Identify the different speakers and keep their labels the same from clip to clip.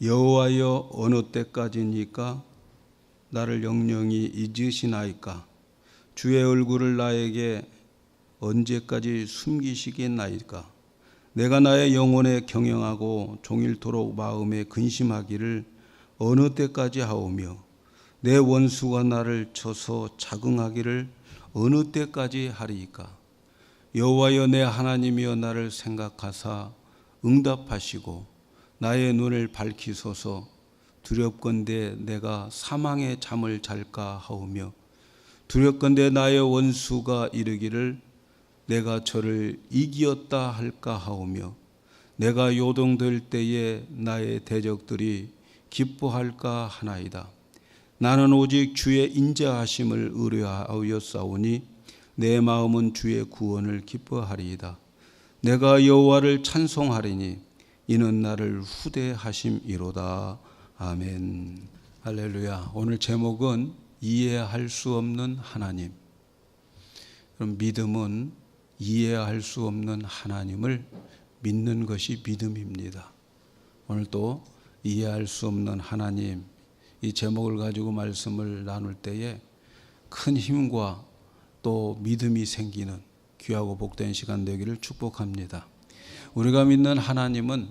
Speaker 1: 여호와여 어느 때까지니까 나를 영영히 잊으시나이까? 주의 얼굴을 나에게 언제까지 숨기시겠나이까? 내가 나의 영혼에 경영하고 종일토록 마음에 근심하기를 어느 때까지 하오며 내 원수가 나를 쳐서 자긍하기를 어느 때까지 하리이까? 여호와여 내 하나님이여 나를 생각하사 응답하시고 나의 눈을 밝히소서. 두렵건대 내가 사망의 잠을 잘까 하오며 두렵건대 나의 원수가 이르기를 내가 저를 이기었다 할까 하오며 내가 요동될 때에 나의 대적들이 기뻐할까 하나이다. 나는 오직 주의 인자하심을 의뢰하였사오니 내 마음은 주의 구원을 기뻐하리이다. 내가 여호와를 찬송하리니 이는 나를 후대하심이로다. 아멘. 할렐루야. 오늘 제목은 이해할 수 없는 하나님. 그럼 믿음은 이해할 수 없는 하나님을 믿는 것이 믿음입니다. 오늘 또 이해할 수 없는 하나님, 이 제목을 가지고 말씀을 나눌 때에 큰 힘과 또 믿음이 생기는 귀하고 복된 시간 되기를 축복합니다. 우리가 믿는 하나님은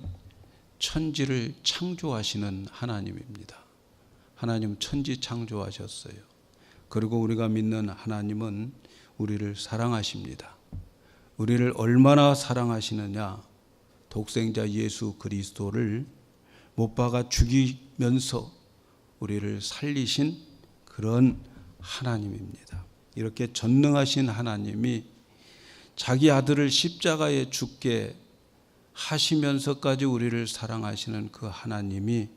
Speaker 1: 천지를 창조하시는 하나님입니다. 하나님 천지 창조하셨어요. 그리고 우리가 믿는 하나님은 우리를 사랑하십니다. 우리를 얼마나 사랑하시느냐? 독생자 예수 그리스도를 못 박아 죽이면서 우리를 살리신 그런 하나님입니다. 이렇게 전능하신 하나님이 자기 아들을 십자가에 죽게 하시면서까지 우리를 사랑하시는 그 하나님이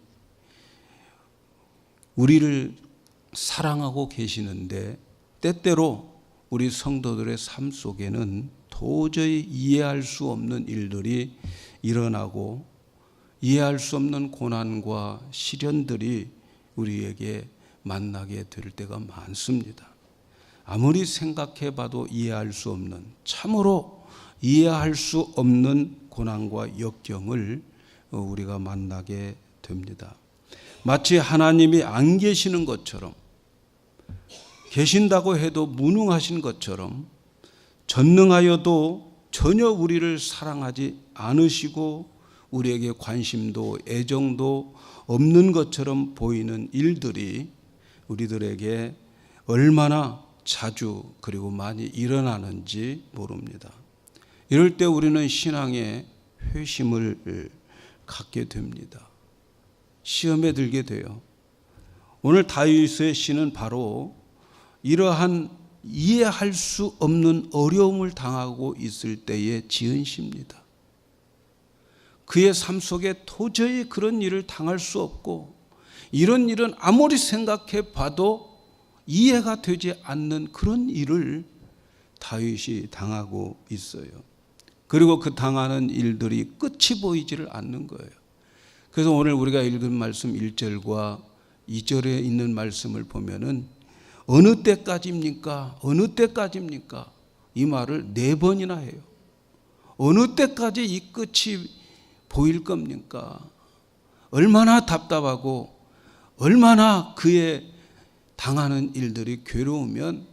Speaker 1: 우리를 사랑하고 계시는데 때때로 우리 성도들의 삶 속에는 도저히 이해할 수 없는 일들이 일어나고 이해할 수 없는 고난과 시련들이 우리에게 만나게 될 때가 많습니다. 아무리 생각해 봐도 이해할 수 없는, 참으로 이해할 수 없는 고난과 역경을 우리가 만나게 됩니다. 마치 하나님이 안 계시는 것처럼, 계신다고 해도 무능하신 것처럼, 전능하여도 전혀 우리를 사랑하지 않으시고 우리에게 관심도 애정도 없는 것처럼 보이는 일들이 우리들에게 얼마나 자주 그리고 많이 일어나는지 모릅니다. 이럴 때 우리는 신앙의 회심을 갖게 됩니다. 시험에 들게 돼요. 오늘 다윗의 시는 바로 이러한 이해할 수 없는 어려움을 당하고 있을 때에 지은 시입니다. 그의 삶 속에 도저히 그런 일을 당할 수 없고 이런 일은 아무리 생각해 봐도 이해가 되지 않는 그런 일을 다윗이 당하고 있어요. 그리고 그 당하는 일들이 끝이 보이지를 않는 거예요. 그래서 오늘 우리가 읽은 말씀 1절과 2절에 있는 말씀을 보면은 어느 때까지입니까? 어느 때까지입니까? 이 말을 4번이나 해요. 어느 때까지 이 끝이 보일 겁니까? 얼마나 답답하고 얼마나 그의 당하는 일들이 괴로우면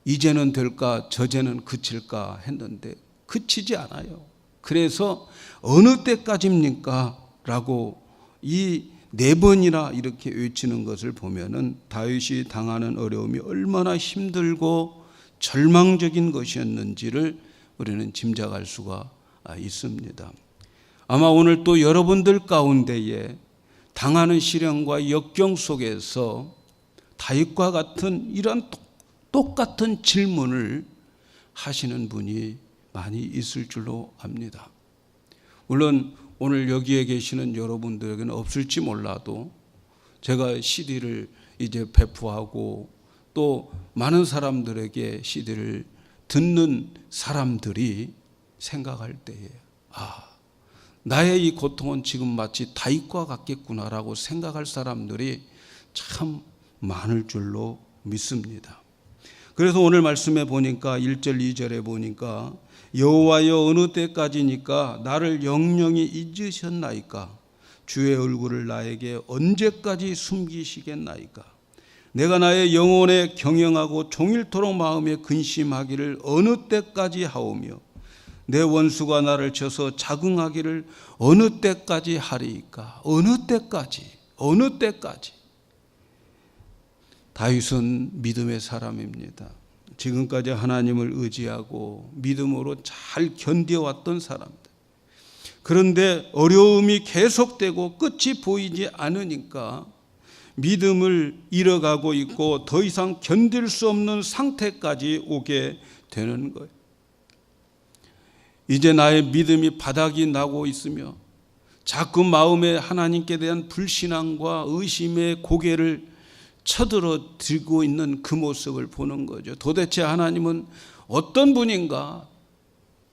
Speaker 1: 이제는 될까 저제는 그칠까 했는데 그치지 않아요. 그래서 어느 때까지입니까? 라고 이 4번이나 이렇게 외치는 것을 보면은 다윗이 당하는 어려움이 얼마나 힘들고 절망적인 것이었는지를 우리는 짐작할 수가 있습니다. 아마 오늘 또 여러분들 가운데에 당하는 시련과 역경 속에서 다윗과 같은 이런 똑같은 질문을 하시는 분이 많이 있을 줄로 압니다. 물론 오늘 여기에 계시는 여러분들에게는 없을지 몰라도 제가 CD를 이제 배포하고 또 많은 사람들에게 CD를 듣는 사람들이 생각할 때에 나의 이 고통은 지금 마치 다윗과 같겠구나라고 생각할 사람들이 참 많을 줄로 믿습니다. 그래서 오늘 말씀에 보니까 1절 2절에 보니까 여호와여 어느 때까지니까 나를 영영히 잊으셨나이까? 주의 얼굴을 나에게 언제까지 숨기시겠나이까? 내가 나의 영혼에 경영하고 종일토록 마음에 근심하기를 어느 때까지 하오며 내 원수가 나를 쳐서 자긍하기를 어느 때까지 하리이까? 어느 때까지? 어느 때까지? 다윗은 믿음의 사람입니다. 지금까지 하나님을 의지하고 믿음으로 잘 견뎌왔던 사람들. 그런데 어려움이 계속되고 끝이 보이지 않으니까 믿음을 잃어가고 있고 더 이상 견딜 수 없는 상태까지 오게 되는 거예요. 이제 나의 믿음이 바닥이 나고 있으며 자꾸 마음에 하나님께 대한 불신앙과 의심의 고개를 쳐들어 들고 있는 그 모습을 보는 거죠. 도대체 하나님은 어떤 분인가?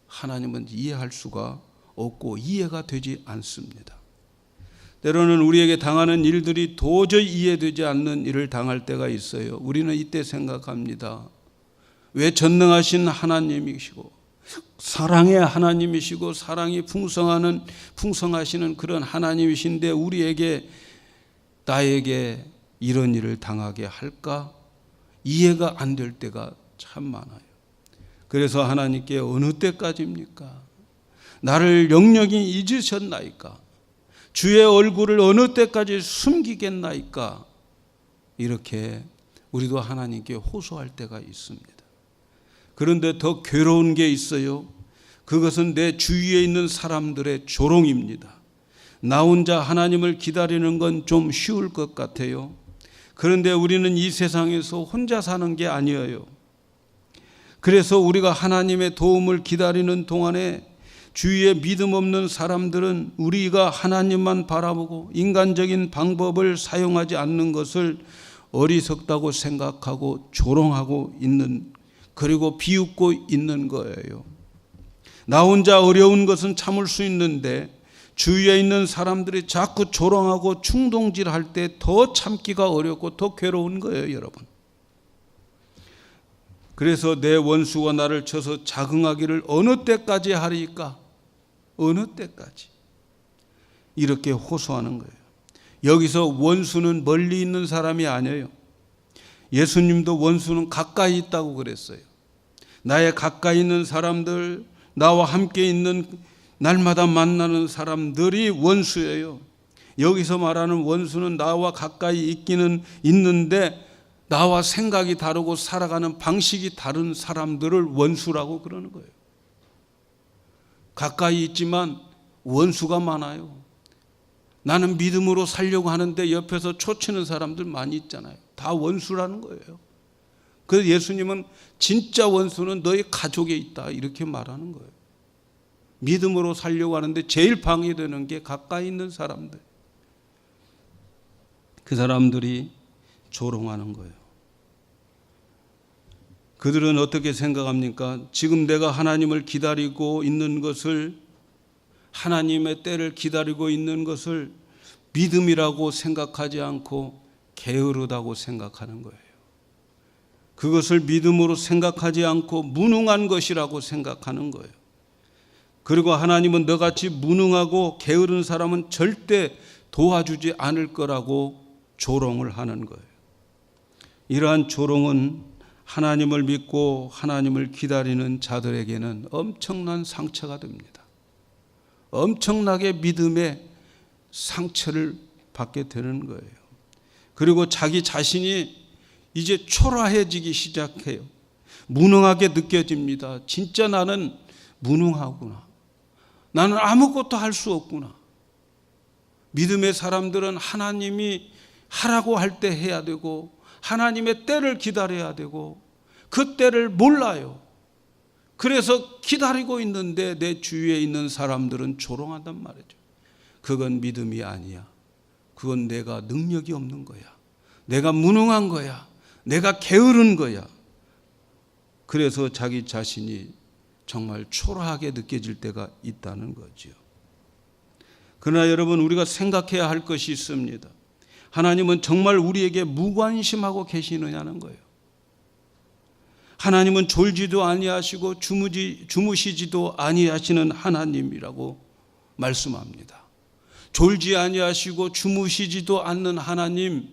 Speaker 1: 하나님은 이해할 수가 없고 이해가 되지 않습니다. 때로는 우리에게 당하는 일들이 도저히 이해되지 않는 일을 당할 때가 있어요. 우리는 이때 생각합니다. 왜 전능하신 하나님이시고 사랑의 하나님이시고 사랑이 풍성하시는 그런 하나님이신데 우리에게 나에게 이런 일을 당하게 할까? 이해가 안 될 때가 참 많아요. 그래서 하나님께 어느 때까지입니까? 나를 영영히 잊으셨나이까? 주의 얼굴을 어느 때까지 숨기겠나이까? 이렇게 우리도 하나님께 호소할 때가 있습니다. 그런데 더 괴로운 게 있어요. 그것은 내 주위에 있는 사람들의 조롱입니다. 나 혼자 하나님을 기다리는 건 좀 쉬울 것 같아요. 그런데 우리는 이 세상에서 혼자 사는 게 아니에요. 그래서 우리가 하나님의 도움을 기다리는 동안에 주위에 믿음 없는 사람들은 우리가 하나님만 바라보고 인간적인 방법을 사용하지 않는 것을 어리석다고 생각하고 조롱하고 있는, 그리고 비웃고 있는 거예요. 나 혼자 어려운 것은 참을 수 있는데 주위에 있는 사람들이 자꾸 조롱하고 충동질할 때 더 참기가 어렵고 더 괴로운 거예요, 여러분. 그래서 내 원수가 나를 쳐서 자긍하기를 어느 때까지 하리까? 어느 때까지? 이렇게 호소하는 거예요. 여기서 원수는 멀리 있는 사람이 아니에요. 예수님도 원수는 가까이 있다고 그랬어요. 나의 가까이 있는 사람들, 나와 함께 있는 날마다 만나는 사람들이 원수예요. 여기서 말하는 원수는 나와 가까이 있기는 있는데 나와 생각이 다르고 살아가는 방식이 다른 사람들을 원수라고 그러는 거예요. 가까이 있지만 원수가 많아요. 나는 믿음으로 살려고 하는데 옆에서 초치는 사람들 많이 있잖아요. 다 원수라는 거예요. 그래서 예수님은 진짜 원수는 너희 가족에 있다 이렇게 말하는 거예요. 믿음으로 살려고 하는데 제일 방해되는 게 가까이 있는 사람들. 그 사람들이 조롱하는 거예요. 그들은 어떻게 생각합니까? 지금 내가 하나님을 기다리고 있는 것을, 하나님의 때를 기다리고 있는 것을 믿음이라고 생각하지 않고 게으르다고 생각하는 거예요. 그것을 믿음으로 생각하지 않고 무능한 것이라고 생각하는 거예요. 그리고 하나님은 너같이 무능하고 게으른 사람은 절대 도와주지 않을 거라고 조롱을 하는 거예요. 이러한 조롱은 하나님을 믿고 하나님을 기다리는 자들에게는 엄청난 상처가 됩니다. 엄청나게 믿음의 상처를 받게 되는 거예요. 그리고 자기 자신이 이제 초라해지기 시작해요. 무능하게 느껴집니다. 진짜 나는 무능하구나. 나는 아무것도 할 수 없구나. 믿음의 사람들은 하나님이 하라고 할 때 해야 되고 하나님의 때를 기다려야 되고 그 때를 몰라요. 그래서 기다리고 있는데 내 주위에 있는 사람들은 조롱한단 말이죠. 그건 믿음이 아니야. 그건 내가 능력이 없는 거야. 내가 무능한 거야. 내가 게으른 거야. 그래서 자기 자신이 정말 초라하게 느껴질 때가 있다는 거죠. 그러나 여러분, 우리가 생각해야 할 것이 있습니다. 하나님은 정말 우리에게 무관심하고 계시느냐는 거예요. 하나님은 졸지도 아니하시고 주무시지도 아니하시는 하나님이라고 말씀합니다. 졸지 아니하시고 주무시지도 않는 하나님,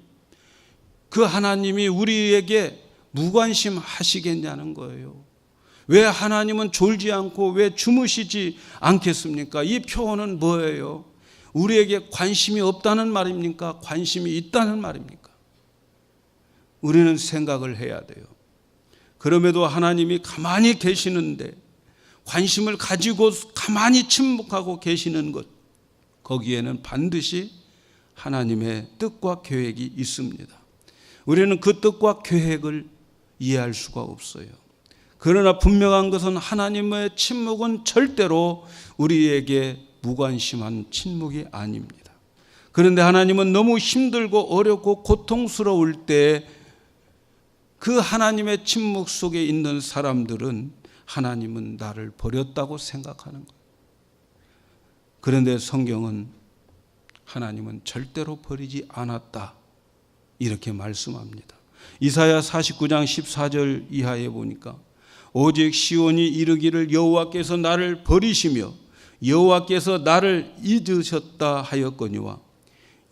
Speaker 1: 그 하나님이 우리에게 무관심하시겠냐는 거예요. 왜 하나님은 졸지 않고 왜 주무시지 않겠습니까? 이 표현은 뭐예요? 우리에게 관심이 없다는 말입니까? 관심이 있다는 말입니까? 우리는 생각을 해야 돼요. 그럼에도 하나님이 가만히 계시는데, 관심을 가지고 가만히 침묵하고 계시는 것, 거기에는 반드시 하나님의 뜻과 계획이 있습니다. 우리는 그 뜻과 계획을 이해할 수가 없어요. 그러나 분명한 것은 하나님의 침묵은 절대로 우리에게 무관심한 침묵이 아닙니다. 그런데 하나님은 너무 힘들고 어렵고 고통스러울 때 그 하나님의 침묵 속에 있는 사람들은 하나님은 나를 버렸다고 생각하는 거예요. 그런데 성경은 하나님은 절대로 버리지 않았다, 이렇게 말씀합니다. 이사야 49장 14절 이하에 보니까 오직 시온이 이르기를 여호와께서 나를 버리시며 여호와께서 나를 잊으셨다 하였거니와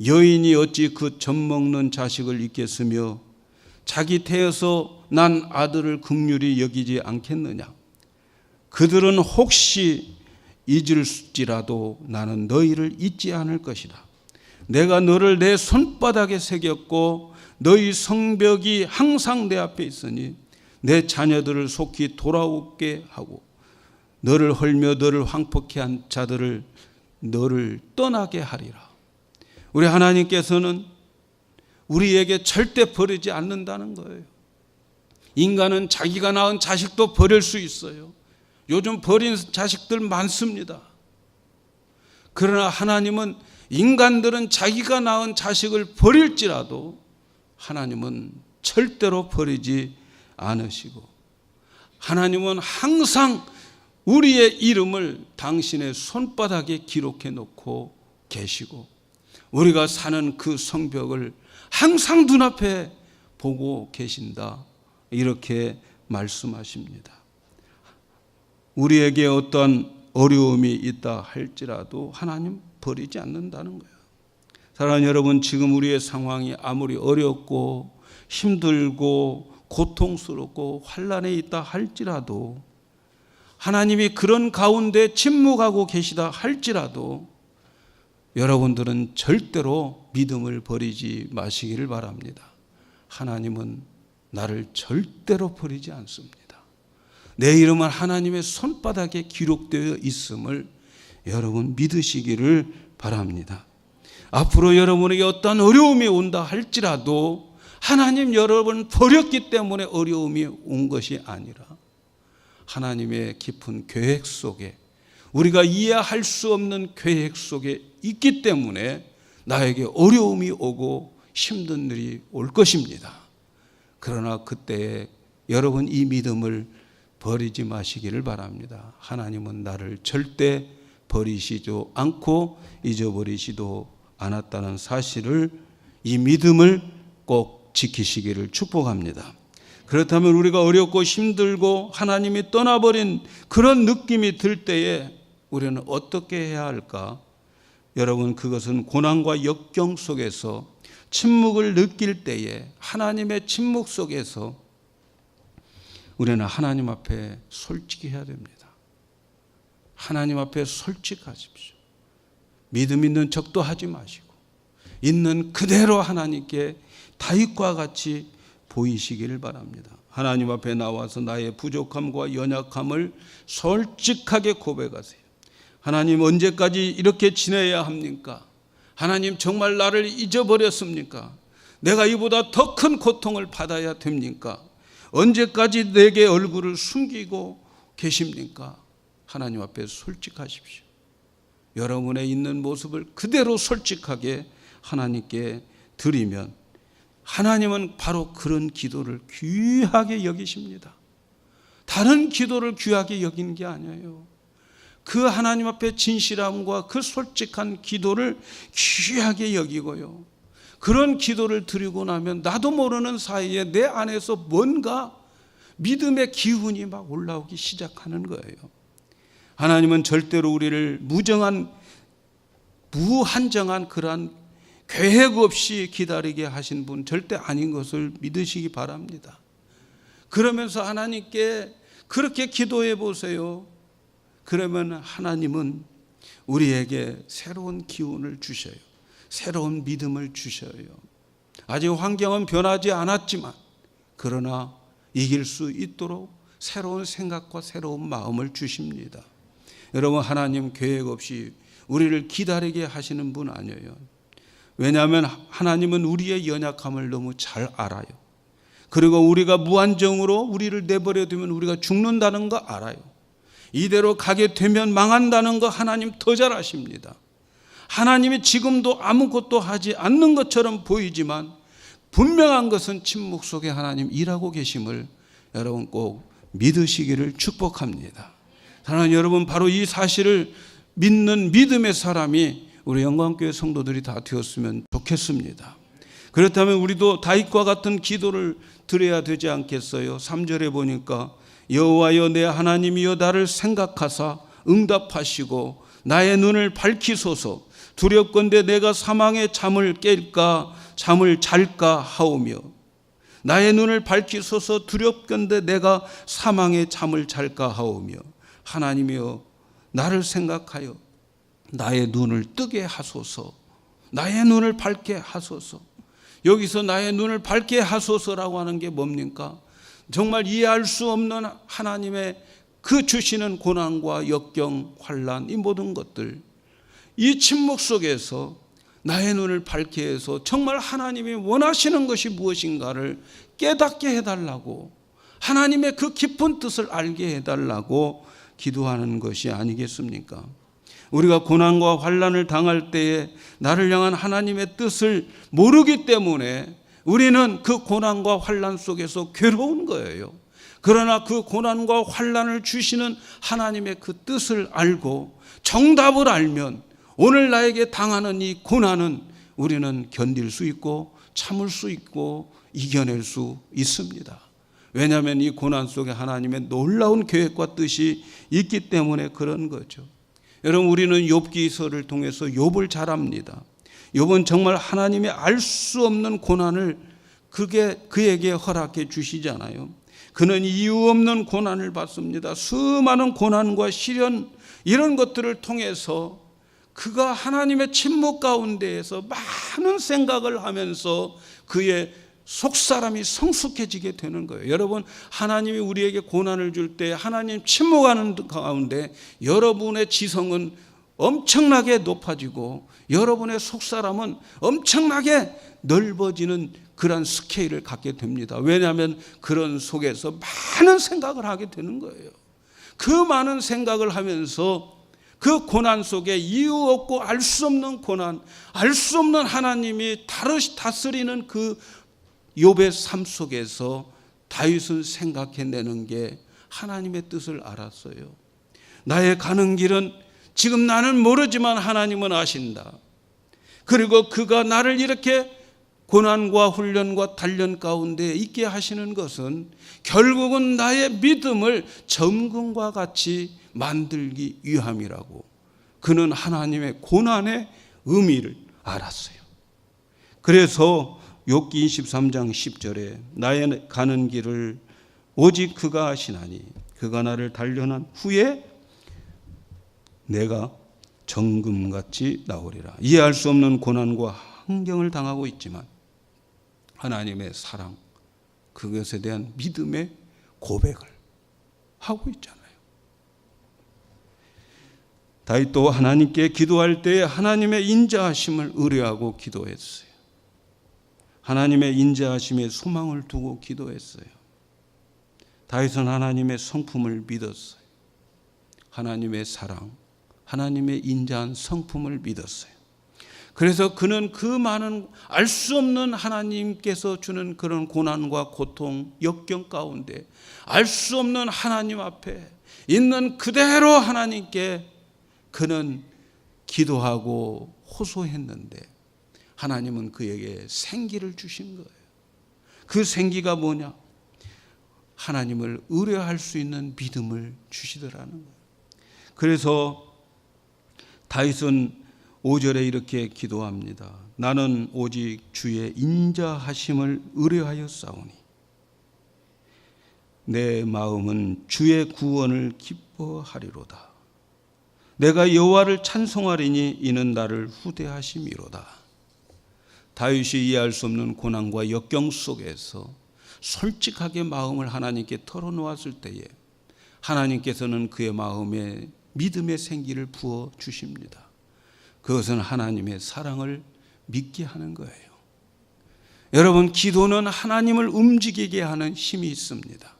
Speaker 1: 여인이 어찌 그 젖먹는 자식을 잊겠으며 자기 태에서 난 아들을 긍휼히 여기지 않겠느냐. 그들은 혹시 잊을지라도 나는 너희를 잊지 않을 것이다. 내가 너를 내 손바닥에 새겼고 너희 성벽이 항상 내 앞에 있으니 내 자녀들을 속히 돌아오게 하고 너를 헐며 너를 황폐케 한 자들을 너를 떠나게 하리라. 우리 하나님께서는 우리에게 절대 버리지 않는다는 거예요. 인간은 자기가 낳은 자식도 버릴 수 있어요. 요즘 버린 자식들 많습니다. 그러나 하나님은, 인간들은 자기가 낳은 자식을 버릴지라도 하나님은 절대로 버리지 않으시고, 하나님은 항상 우리의 이름을 당신의 손바닥에 기록해 놓고 계시고, 우리가 사는 그 성벽을 항상 눈앞에 보고 계신다, 이렇게 말씀하십니다. 우리에게 어떤 어려움이 있다 할지라도 하나님 버리지 않는다는 거예요. 사랑하는 여러분, 지금 우리의 상황이 아무리 어렵고 힘들고 고통스럽고 환난에 있다 할지라도, 하나님이 그런 가운데 침묵하고 계시다 할지라도 여러분들은 절대로 믿음을 버리지 마시기를 바랍니다. 하나님은 나를 절대로 버리지 않습니다. 내 이름은 하나님의 손바닥에 기록되어 있음을 여러분 믿으시기를 바랍니다. 앞으로 여러분에게 어떤 어려움이 온다 할지라도 하나님 여러분 버렸기 때문에 어려움이 온 것이 아니라 하나님의 깊은 계획 속에, 우리가 이해할 수 없는 계획 속에 있기 때문에 나에게 어려움이 오고 힘든 일이 올 것입니다. 그러나 그때에 여러분 이 믿음을 버리지 마시기를 바랍니다. 하나님은 나를 절대 버리시지도 않고 잊어버리지도 않았다는 사실을, 이 믿음을 꼭 지키시기를 축복합니다. 그렇다면 우리가 어렵고 힘들고 하나님이 떠나버린 그런 느낌이 들 때에 우리는 어떻게 해야 할까? 여러분, 그것은 고난과 역경 속에서 침묵을 느낄 때에, 하나님의 침묵 속에서 우리는 하나님 앞에 솔직해야 됩니다. 하나님 앞에 솔직하십시오. 믿음 있는 척도 하지 마시고 있는 그대로 하나님께 다윗과 같이 보이시기를 바랍니다. 하나님 앞에 나와서 나의 부족함과 연약함을 솔직하게 고백하세요. 하나님, 언제까지 이렇게 지내야 합니까? 하나님, 정말 나를 잊어버렸습니까? 내가 이보다 더 큰 고통을 받아야 됩니까? 언제까지 내게 얼굴을 숨기고 계십니까? 하나님 앞에 솔직하십시오. 여러분의 있는 모습을 그대로 솔직하게 하나님께 드리면 하나님은 바로 그런 기도를 귀하게 여기십니다. 다른 기도를 귀하게 여기는 게 아니에요. 그 하나님 앞에 진실함과 그 솔직한 기도를 귀하게 여기고요, 그런 기도를 드리고 나면 나도 모르는 사이에 내 안에서 뭔가 믿음의 기운이 막 올라오기 시작하는 거예요. 하나님은 절대로 우리를 무정한 무한정한 그러한 계획 없이 기다리게 하신 분 절대 아닌 것을 믿으시기 바랍니다. 그러면서 하나님께 그렇게 기도해 보세요. 그러면 하나님은 우리에게 새로운 기운을 주셔요. 새로운 믿음을 주셔요. 아직 환경은 변하지 않았지만 그러나 이길 수 있도록 새로운 생각과 새로운 마음을 주십니다. 여러분, 하나님 계획 없이 우리를 기다리게 하시는 분 아니에요. 왜냐하면 하나님은 우리의 연약함을 너무 잘 알아요. 그리고 우리가 무한정으로 우리를 내버려 두면 우리가 죽는다는 거 알아요. 이대로 가게 되면 망한다는 거 하나님 더 잘 아십니다. 하나님이 지금도 아무것도 하지 않는 것처럼 보이지만 분명한 것은 침묵 속에 하나님 일하고 계심을 여러분 꼭 믿으시기를 축복합니다. 사랑하는 여러분, 바로 이 사실을 믿는 믿음의 사람이 우리 영광교회 성도들이 다 되었으면 좋겠습니다. 그렇다면 우리도 다윗과 같은 기도를 드려야 되지 않겠어요? 3절에 보니까 여호와여 내 하나님이여 나를 생각하사 응답하시고 나의 눈을 밝히소서. 두렵건대 내가 사망의 잠을 깰까 잠을 잘까 하오며. 나의 눈을 밝히소서. 두렵건대 내가 사망의 잠을 잘까 하오며. 하나님이여 나를 생각하여 나의 눈을 뜨게 하소서. 나의 눈을 밝게 하소서. 여기서 나의 눈을 밝게 하소서라고 하는 게 뭡니까? 정말 이해할 수 없는 하나님의 그 주시는 고난과 역경, 환난, 이 모든 것들, 이 침묵 속에서 나의 눈을 밝게 해서 정말 하나님이 원하시는 것이 무엇인가를 깨닫게 해달라고, 하나님의 그 깊은 뜻을 알게 해달라고 기도하는 것이 아니겠습니까? 우리가 고난과 환난을 당할 때에 나를 향한 하나님의 뜻을 모르기 때문에 우리는 그 고난과 환난 속에서 괴로운 거예요. 그러나 그 고난과 환난을 주시는 하나님의 그 뜻을 알고 정답을 알면 오늘 나에게 당하는 이 고난은 우리는 견딜 수 있고 참을 수 있고 이겨낼 수 있습니다. 왜냐하면 이 고난 속에 하나님의 놀라운 계획과 뜻이 있기 때문에 그런 거죠. 여러분, 우리는 욥기서를 통해서 욥을 잘 압니다. 욥은 정말 하나님이 알 수 없는 고난을 그에게 허락해 주시잖아요. 그는 이유 없는 고난을 받습니다. 수많은 고난과 시련, 이런 것들을 통해서 그가 하나님의 침묵 가운데에서 많은 생각을 하면서 그의 속사람이 성숙해지게 되는 거예요. 여러분, 하나님이 우리에게 고난을 줄 때 하나님 침묵하는 가운데 여러분의 지성은 엄청나게 높아지고 여러분의 속사람은 엄청나게 넓어지는 그런 스케일을 갖게 됩니다. 왜냐하면 그런 속에서 많은 생각을 하게 되는 거예요. 그 많은 생각을 하면서 그 고난 속에 이유 없고 알 수 없는 고난, 알 수 없는 하나님이 다스리는 그 욥의 삶 속에서 다윗은 생각해내는 게 하나님의 뜻을 알았어요. 나의 가는 길은 지금 나는 모르지만 하나님은 아신다. 그리고 그가 나를 이렇게 고난과 훈련과 단련 가운데 있게 하시는 것은 결국은 나의 믿음을 점검과 같이 만들기 위함이라고, 그는 하나님의 고난의 의미를 알았어요. 그래서 욥기 23장 10절에 나의 가는 길을 오직 그가 아시나니 그가 나를 단련한 후에 내가 정금같이 나오리라. 이해할 수 없는 고난과 환경을 당하고 있지만 하나님의 사랑, 그것에 대한 믿음의 고백을 하고 있잖아요. 다윗도 하나님께 기도할 때에 하나님의 인자하심을 의뢰하고 기도했어요. 하나님의 인자하심에 소망을 두고 기도했어요. 다윗은 하나님의 성품을 믿었어요. 하나님의 사랑, 하나님의 인자한 성품을 믿었어요. 그래서 그는 그 많은 알 수 없는 하나님께서 주는 그런 고난과 고통, 역경 가운데 알 수 없는 하나님 앞에 있는 그대로 하나님께 그는 기도하고 호소했는데 하나님은 그에게 생기를 주신 거예요. 그 생기가 뭐냐? 하나님을 의뢰할 수 있는 믿음을 주시더라는 거예요. 그래서 다윗은 5절에 이렇게 기도합니다. 나는 오직 주의 인자하심을 의뢰하여 싸우니 내 마음은 주의 구원을 기뻐하리로다. 내가 여호와를 찬송하리니 이는 나를 후대하심이로다. 다윗이 이해할 수 없는 고난과 역경 속에서 솔직하게 마음을 하나님께 털어놓았을 때에 하나님께서는 그의 마음에 믿음의 생기를 부어 주십니다. 그것은 하나님의 사랑을 믿게 하는 거예요. 여러분, 기도는 하나님을 움직이게 하는 힘이 있습니다.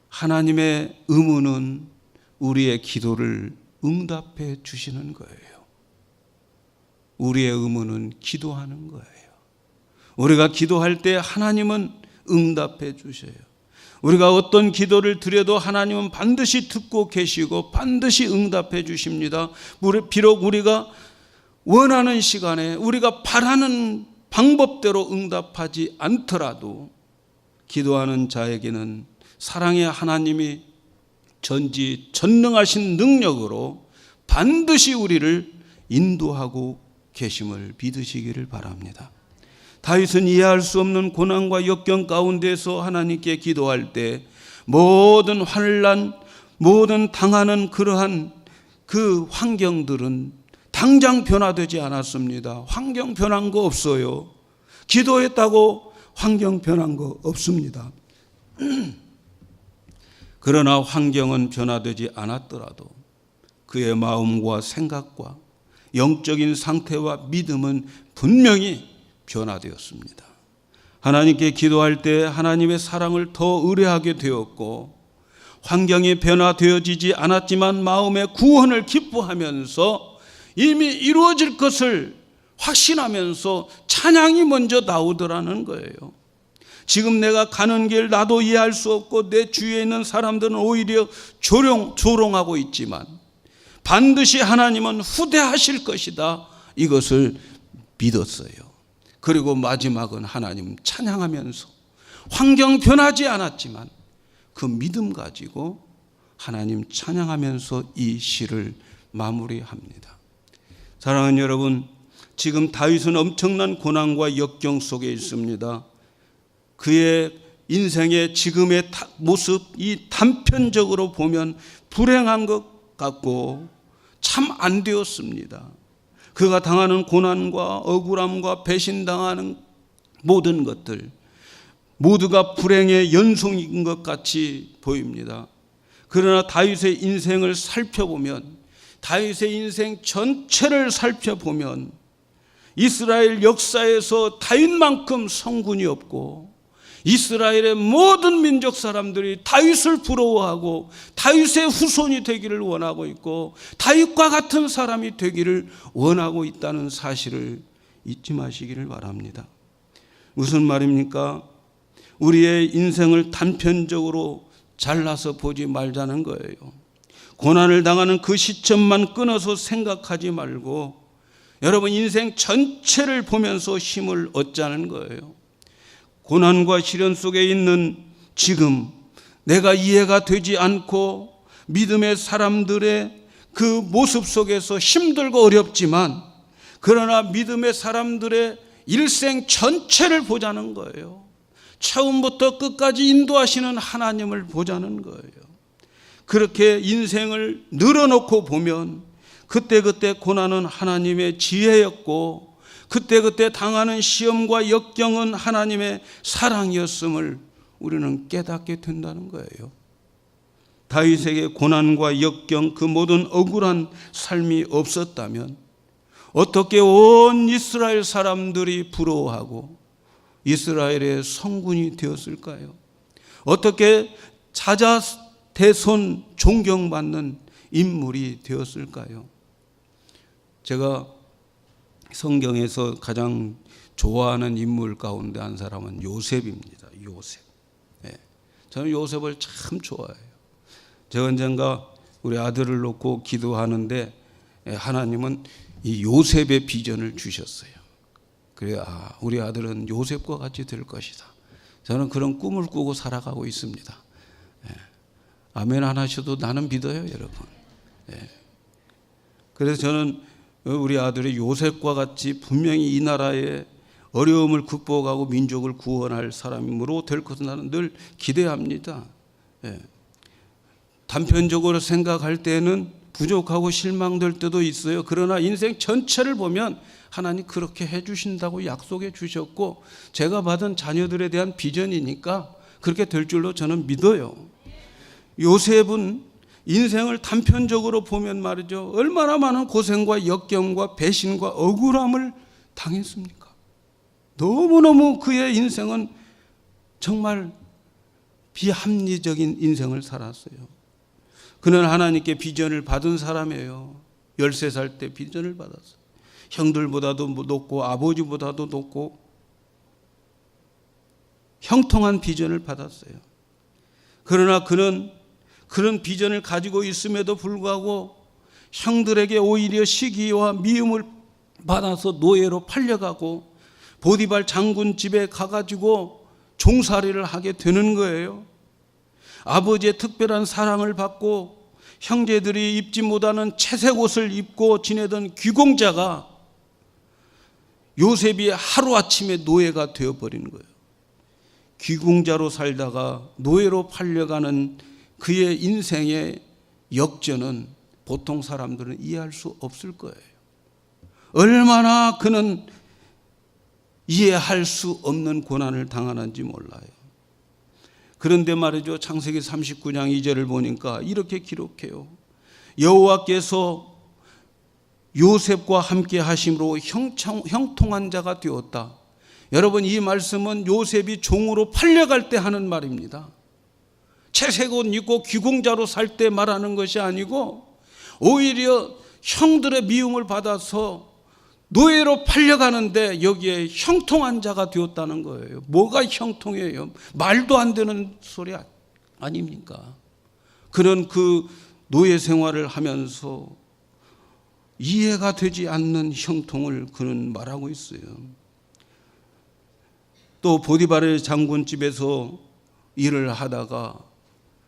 Speaker 1: 하나님의 의무는 우리의 기도를 응답해 주시는 거예요. 우리의 의무는 기도하는 거예요. 우리가 기도할 때 하나님은 응답해 주셔요. 우리가 어떤 기도를 드려도 하나님은 반드시 듣고 계시고 반드시 응답해 주십니다. 비록 우리가 원하는 시간에 우리가 바라는 방법대로 응답하지 않더라도 기도하는 자에게는 사랑의 하나님이 전지전능하신 능력으로 반드시 우리를 인도하고 계심을 믿으시기를 바랍니다. 다윗은 이해할 수 없는 고난과 역경 가운데서 하나님께 기도할 때 모든 환난, 모든 당하는 그러한 그 환경들은 당장 변화되지 않았습니다. 환경 변한 거 없어요. 기도했다고 환경 변한 거 없습니다. 그러나 환경은 변화되지 않았더라도 그의 마음과 생각과 영적인 상태와 믿음은 분명히 변화되었습니다. 하나님께 기도할 때 하나님의 사랑을 더 의뢰하게 되었고 환경이 변화되어지지 않았지만 마음의 구원을 기뻐하면서 이미 이루어질 것을 확신하면서 찬양이 먼저 나오더라는 거예요. 지금 내가 가는 길 나도 이해할 수 없고 내 주위에 있는 사람들은 오히려 조롱하고 있지만 반드시 하나님은 후대하실 것이다. 이것을 믿었어요. 그리고 마지막은 하나님 찬양하면서 환경 변하지 않았지만 그 믿음 가지고 하나님 찬양하면서 이 시를 마무리합니다. 사랑하는 여러분, 지금 다윗은 엄청난 고난과 역경 속에 있습니다. 그의 인생의 지금의 모습이 단편적으로 보면 불행한 것 같고 참 안 되었습니다. 그가 당하는 고난과 억울함과 배신당하는 모든 것들 모두가 불행의 연속인 것 같이 보입니다. 그러나 다윗의 인생을 살펴보면 다윗의 인생 전체를 살펴보면 이스라엘 역사에서 다윗만큼 성군이 없고 이스라엘의 모든 민족 사람들이 다윗을 부러워하고 다윗의 후손이 되기를 원하고 있고 다윗과 같은 사람이 되기를 원하고 있다는 사실을 잊지 마시기를 바랍니다. 무슨 말입니까? 우리의 인생을 단편적으로 잘라서 보지 말자는 거예요. 고난을 당하는 그 시점만 끊어서 생각하지 말고 여러분 인생 전체를 보면서 힘을 얻자는 거예요. 고난과 시련 속에 있는 지금 내가 이해가 되지 않고 믿음의 사람들의 그 모습 속에서 힘들고 어렵지만 그러나 믿음의 사람들의 일생 전체를 보자는 거예요. 처음부터 끝까지 인도하시는 하나님을 보자는 거예요. 그렇게 인생을 늘어놓고 보면 그때그때 고난은 하나님의 지혜였고 그때그때 당하는 시험과 역경은 하나님의 사랑이었음을 우리는 깨닫게 된다는 거예요. 다윗에게 고난과 역경 그 모든 억울한 삶이 없었다면 어떻게 온 이스라엘 사람들이 부러워하고 이스라엘의 성군이 되었을까요? 어떻게 자자대손 존경받는 인물이 되었을까요? 제가 성경에서 가장 좋아하는 인물 가운데 한 사람은 요셉입니다. 요셉. 네. 저는 요셉을 참 좋아해요. 제가 언젠가 우리 아들을 놓고 기도하는데 하나님은 이 요셉의 비전을 주셨어요. 그래, 우리 아들은 요셉과 같이 될 것이다. 저는 그런 꿈을 꾸고 살아가고 있습니다. 네. 아멘 안 하셔도 나는 믿어요, 여러분. 네. 그래서 저는 우리 아들의 요셉과 같이 분명히 이 나라의 어려움을 극복하고 민족을 구원할 사람으로 될 것을 나는 늘 기대합니다. 단편적으로 생각할 때는 부족하고 실망될 때도 있어요. 그러나 인생 전체를 보면 하나님 그렇게 해주신다고 약속해 주셨고, 제가 받은 자녀들에 대한 비전이니까 그렇게 될 줄로 저는 믿어요. 요셉은 인생을 단편적으로 보면 말이죠, 얼마나 많은 고생과 역경과 배신과 억울함을 당했습니까? 너무너무 그의 인생은 정말 비합리적인 인생을 살았어요. 그는 하나님께 비전을 받은 사람이에요. 13살 때 비전을 받았어요. 형들보다도 높고 아버지보다도 높고 형통한 비전을 받았어요. 그러나 그는 그런 비전을 가지고 있음에도 불구하고 형들에게 오히려 시기와 미움을 받아서 노예로 팔려가고 보디발 장군 집에 가가지고 종살이를 하게 되는 거예요. 아버지의 특별한 사랑을 받고 형제들이 입지 못하는 채색 옷을 입고 지내던 귀공자가 요셉이 하루아침에 노예가 되어버린 거예요. 귀공자로 살다가 노예로 팔려가는 그의 인생의 역전은 보통 사람들은 이해할 수 없을 거예요. 얼마나 그는 이해할 수 없는 고난을 당하는지 몰라요. 그런데 말이죠, 창세기 39장 2절을 보니까 이렇게 기록해요. 여호와께서 요셉과 함께 하심으로 형통한 자가 되었다. 여러분, 이 말씀은 요셉이 종으로 팔려갈 때 하는 말입니다. 채색 옷 입고 귀공자로 살 때 말하는 것이 아니고 오히려 형들의 미움을 받아서 노예로 팔려가는데 여기에 형통한 자가 되었다는 거예요. 뭐가 형통해요? 말도 안 되는 소리 아닙니까? 그런 그 노예 생활을 하면서 이해가 되지 않는 형통을 그는 말하고 있어요. 또 보디발의 장군 집에서 일을 하다가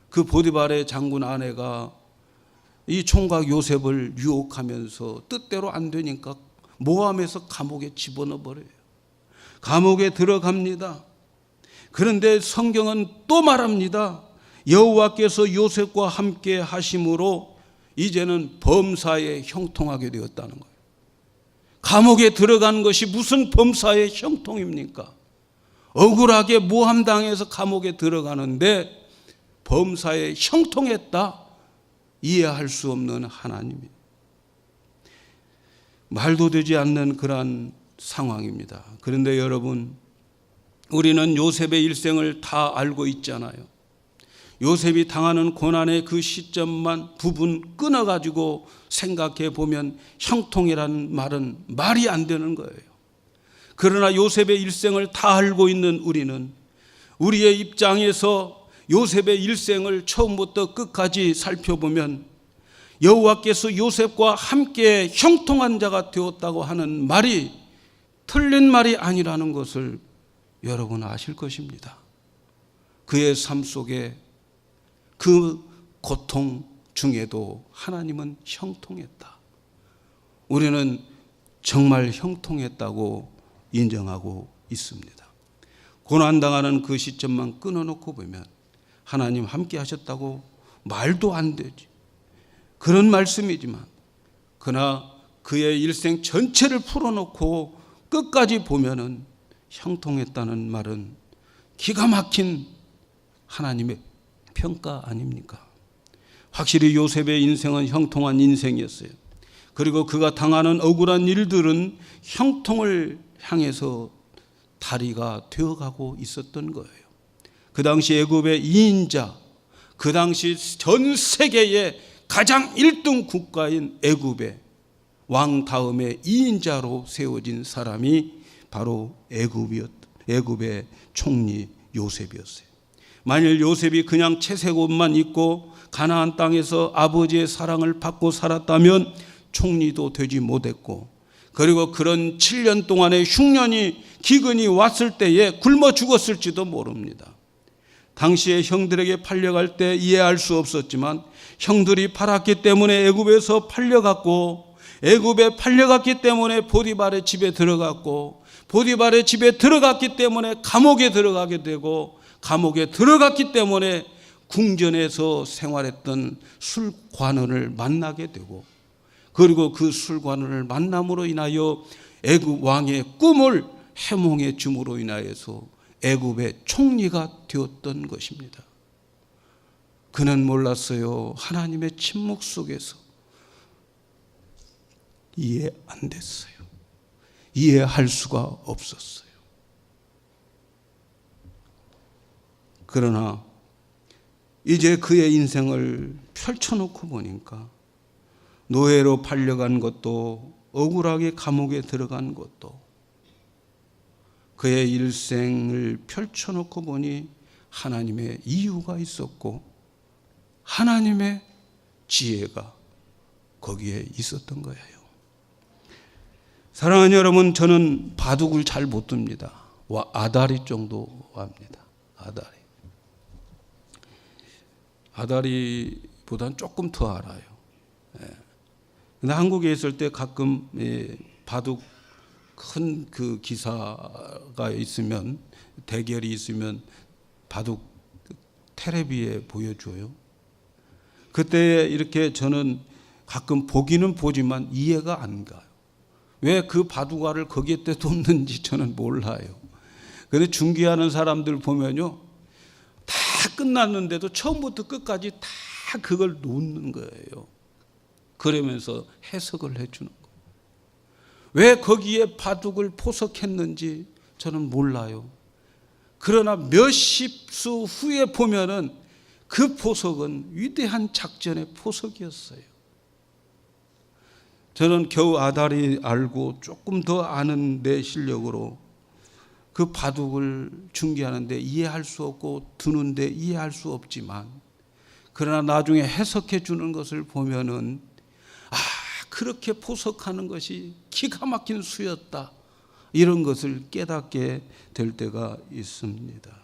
Speaker 1: 그 보디발의 장군 아내가 이 총각 요셉을 유혹하면서 뜻대로 안 되니까 모함해서 감옥에 집어넣어 버려요. 감옥에 들어갑니다. 그런데 성경은 또 말합니다. 여호와께서 요셉과 함께 하심으로 이제는 범사에 형통하게 되었다는 거예요. 감옥에 들어간 것이 무슨 범사의 형통입니까? 억울하게 모함당해서 감옥에 들어가는데 범사에 형통했다? 이해할 수 없는 하나님이 말도 되지 않는 그러한 상황입니다. 그런데 여러분, 우리는 요셉의 일생을 다 알고 있잖아요. 요셉이 당하는 고난의 그 시점만 부분 끊어가지고 생각해 보면 형통이라는 말은 말이 안 되는 거예요. 그러나 요셉의 일생을 다 알고 있는 우리는 우리의 입장에서 요셉의 일생을 처음부터 끝까지 살펴보면 여호와께서 요셉과 함께 형통한 자가 되었다고 하는 말이 틀린 말이 아니라는 것을 여러분 아실 것입니다. 그의 삶 속에 그 고통 중에도 하나님은 형통했다. 우리는 정말 형통했다고 인정하고 있습니다. 고난당하는 그 시점만 끊어놓고 보면 하나님 함께 하셨다고 말도 안 되지. 그런 말씀이지만 그러나 그의 일생 전체를 풀어놓고 끝까지 보면은 형통했다는 말은 기가 막힌 하나님의 평가 아닙니까? 확실히 요셉의 인생은 형통한 인생이었어요. 그리고 그가 당하는 억울한 일들은 형통을 향해서 다리가 되어가고 있었던 거예요. 그 당시 애굽의 2인자, 그 당시 전 세계의 가장 1등 국가인 애굽의 왕 다음에 2인자로 세워진 사람이 바로 애굽의 총리 요셉이었어요. 만일 요셉이 그냥 채색 옷만 입고 가나안 땅에서 아버지의 사랑을 받고 살았다면 총리도 되지 못했고, 그리고 그런 7년 동안의 흉년이 기근이 왔을 때에 굶어 죽었을지도 모릅니다. 당시에 형들에게 팔려갈 때 이해할 수 없었지만 형들이 팔았기 때문에 애굽에서 팔려갔고 애굽에 팔려갔기 때문에 보디발의 집에 들어갔고, 보디발의 집에 들어갔기 때문에 감옥에 들어가게 되고, 감옥에 들어갔기 때문에 궁전에서 생활했던 술관원을 만나게 되고, 그리고 그 술관원을 만남으로 인하여 애굽 왕의 꿈을 해몽해 줌으로 인하여서 애굽의 총리가 되었던 것입니다. 그는 몰랐어요. 하나님의 침묵 속에서 이해 안 됐어요. 이해할 수가 없었어요. 그러나 이제 그의 인생을 펼쳐놓고 보니까 노예로 팔려간 것도, 억울하게 감옥에 들어간 것도, 그의 일생을 펼쳐놓고 보니 하나님의 이유가 있었고 하나님의 지혜가 거기에 있었던 거예요. 사랑하는 여러분, 저는 바둑을 잘 못 둡니다. 아다리 정도 합니다. 아다리보다는 조금 더 알아요. 근데 한국에 있을 때 가끔 바둑 큰 그 기사가 있으면, 대결이 있으면 바둑 텔레비에 보여줘요. 그때 이렇게 저는 가끔 보기는 보지만 이해가 안 가요. 왜 그 바둑알을 거기에 때 뒀는지 저는 몰라요. 그런데 중계하는 사람들 보면요, 다 끝났는데도 처음부터 끝까지 다 그걸 놓는 거예요. 그러면서 해석을 해주는 거예요. 왜 거기에 바둑을 포석했는지 저는 몰라요. 그러나 몇십 수 후에 보면은 그 포석은 위대한 작전의 포석이었어요. 저는 겨우 아다리 알고 조금 더 아는 내 실력으로 그 바둑을 중계하는데 이해할 수 없고 두는데 이해할 수 없지만, 그러나 나중에 해석해 주는 것을 보면은 그렇게 포석하는 것이 기가 막힌 수였다, 이런 것을 깨닫게 될 때가 있습니다.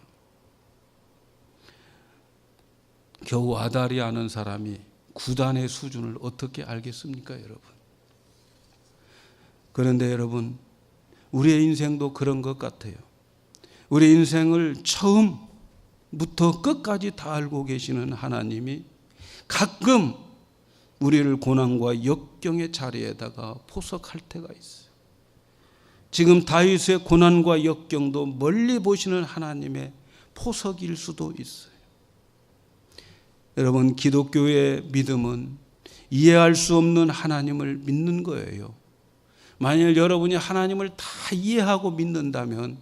Speaker 1: 겨우 아다리 아는 사람이 구단의 수준을 어떻게 알겠습니까, 여러분? 그런데 여러분, 우리의 인생도 그런 것 같아요. 우리 인생을 처음부터 끝까지 다 알고 계시는 하나님이 가끔 우리를 고난과 역경의 자리에다가 포석할 때가 있어요. 지금 다윗의 고난과 역경도 멀리 보시는 하나님의 포석일 수도 있어요. 여러분, 기독교의 믿음은 이해할 수 없는 하나님을 믿는 거예요. 만일 여러분이 하나님을 다 이해하고 믿는다면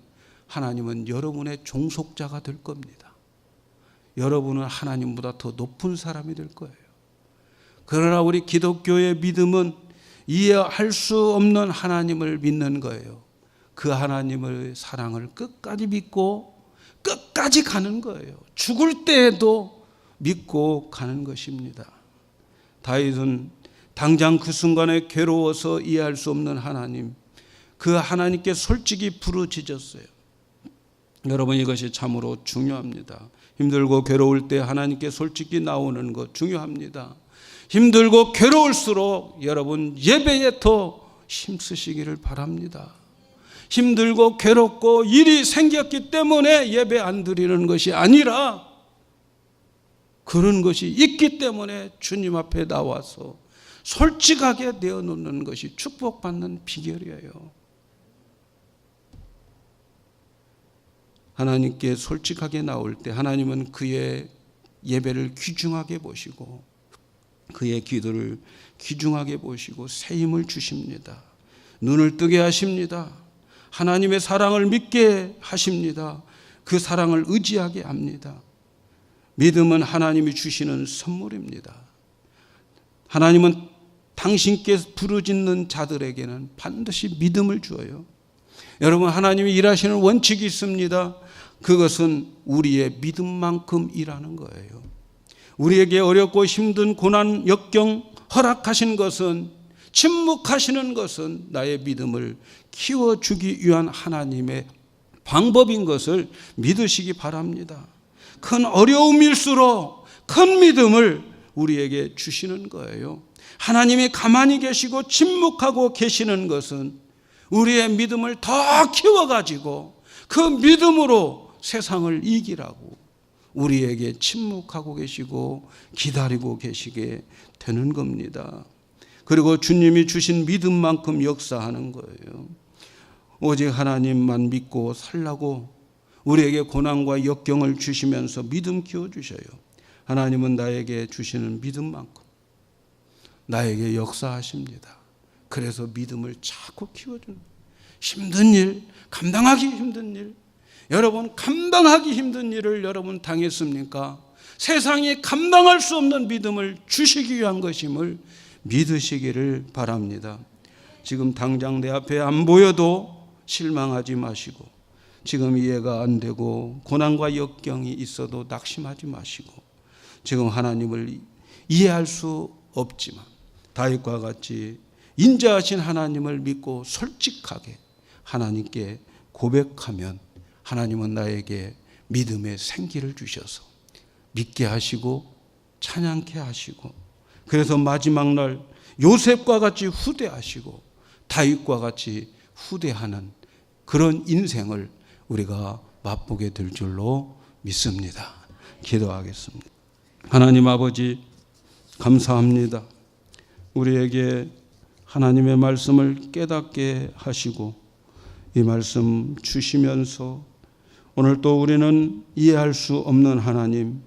Speaker 1: 하나님은 여러분의 종속자가 될 겁니다. 여러분은 하나님보다 더 높은 사람이 될 거예요. 그러나 우리 기독교의 믿음은 이해할 수 없는 하나님을 믿는 거예요. 그 하나님의 사랑을 끝까지 믿고 끝까지 가는 거예요. 죽을 때에도 믿고 가는 것입니다. 다윗은 당장 그 순간에 괴로워서 이해할 수 없는 하나님, 그 하나님께 솔직히 부르짖었어요. 여러분, 이것이 참으로 중요합니다. 힘들고 괴로울 때 하나님께 솔직히 나오는 것 중요합니다. 힘들고 괴로울수록 여러분 예배에 더 힘쓰시기를 바랍니다. 힘들고 괴롭고 일이 생겼기 때문에 예배 안 드리는 것이 아니라, 그런 것이 있기 때문에 주님 앞에 나와서 솔직하게 내어놓는 것이 축복받는 비결이에요. 하나님께 솔직하게 나올 때 하나님은 그의 예배를 귀중하게 보시고 그의 기도를 귀중하게 보시고 새 힘을 주십니다. 눈을 뜨게 하십니다. 하나님의 사랑을 믿게 하십니다. 그 사랑을 의지하게 합니다. 믿음은 하나님이 주시는 선물입니다. 하나님은 당신께 부르짖는 자들에게는 반드시 믿음을 주어요. 여러분, 하나님이 일하시는 원칙이 있습니다. 그것은 우리의 믿음만큼 일하는 거예요. 우리에게 어렵고 힘든 고난, 역경 허락하신 것은, 침묵하시는 것은 나의 믿음을 키워주기 위한 하나님의 방법인 것을 믿으시기 바랍니다. 큰 어려움일수록 큰 믿음을 우리에게 주시는 거예요. 하나님이 가만히 계시고 침묵하고 계시는 것은 우리의 믿음을 더 키워가지고 그 믿음으로 세상을 이기라고 우리에게 침묵하고 계시고 기다리고 계시게 되는 겁니다. 그리고 주님이 주신 믿음만큼 역사하는 거예요. 오직 하나님만 믿고 살라고 우리에게 고난과 역경을 주시면서 믿음 키워주셔요. 하나님은 나에게 주시는 믿음만큼 나에게 역사하십니다. 그래서 믿음을 자꾸 키워주는 거예요. 힘든 일, 감당하기 힘든 일, 여러분 감당하기 힘든 일을 여러분 당했습니까? 세상이 감당할 수 없는 믿음을 주시기 위한 것임을 믿으시기를 바랍니다. 지금 당장 내 앞에 안 보여도 실망하지 마시고, 지금 이해가 안 되고 고난과 역경이 있어도 낙심하지 마시고, 지금 하나님을 이해할 수 없지만 다윗과 같이 인자하신 하나님을 믿고 솔직하게 하나님께 고백하면 하나님은 나에게 믿음의 생기를 주셔서 믿게 하시고 찬양케 하시고, 그래서 마지막 날 요셉과 같이 후대하시고 다윗과 같이 후대하는 그런 인생을 우리가 맛보게 될 줄로 믿습니다. 기도하겠습니다. 하나님 아버지, 감사합니다. 우리에게 하나님의 말씀을 깨닫게 하시고 이 말씀 주시면서 오늘 또 우리는 이해할 수 없는 하나님,